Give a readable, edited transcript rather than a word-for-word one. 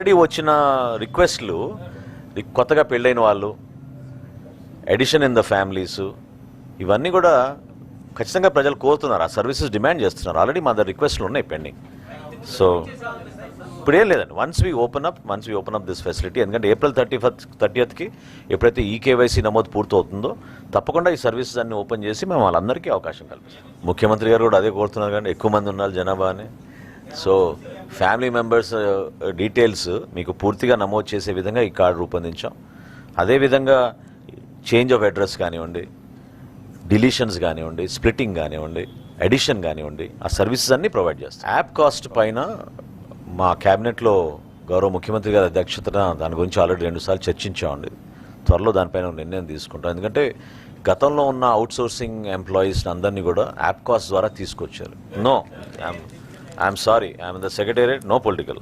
Already వచ్చిన రిక్వెస్ట్లు కొత్తగా పెళ్ళైన వాళ్ళు, ఎడిషన్ ఇన్ ద ఫ్యామిలీస్, ఇవన్నీ కూడా ఖచ్చితంగా ప్రజలు కోరుతున్నారు, ఆ సర్వీసెస్ డిమాండ్ చేస్తున్నారు. ఆల్రెడీ మా దగ్గర రిక్వెస్ట్లు ఉన్నాయి పెండింగ్. సో ఇప్పుడు ఏం లేదండి, once we open up this facility, ఎందుకంటే ఏప్రిల్ 30కి ఎప్పుడైతే ఈకేవైసీ నమోదు పూర్తవుతుందో తప్పకుండా ఈ సర్వీసెస్ అన్ని ఓపెన్ చేసి మేము వాళ్ళందరికీ అవకాశం కల్పిస్తాం. ముఖ్యమంత్రి గారు కూడా అదే కోరుతున్నారు, కానీ ఎక్కువ మంది ఉన్నారు జనాభా అని. సో ఫ్యామిలీ మెంబర్స్ డీటెయిల్స్ మీకు పూర్తిగా నమోదు చేసే విధంగా ఈ కార్డు రూపొందించాం. అదేవిధంగా చేంజ్ ఆఫ్ అడ్రస్ కానివ్వండి, డిలీషన్స్ కానివ్వండి, స్ప్లిట్టింగ్ కానివ్వండి, ఎడిషన్ కానివ్వండి, ఆ సర్వీసెస్ అన్నీ ప్రొవైడ్ చేస్తాం. యాప్ కాస్ట్ పైన మా క్యాబినెట్లో గౌరవ ముఖ్యమంత్రి గారి అధ్యక్షతన దాని గురించి ఆల్రెడీ 2 సార్లు చర్చించామండి. త్వరలో దానిపైన నిర్ణయం తీసుకుంటాం. ఎందుకంటే గతంలో ఉన్న అవుట్సోర్సింగ్ ఎంప్లాయీస్ అందరినీ కూడా యాప్ కాస్ట్ ద్వారా తీసుకొచ్చారు. No, I'm sorry, I'm the secretariat, no political.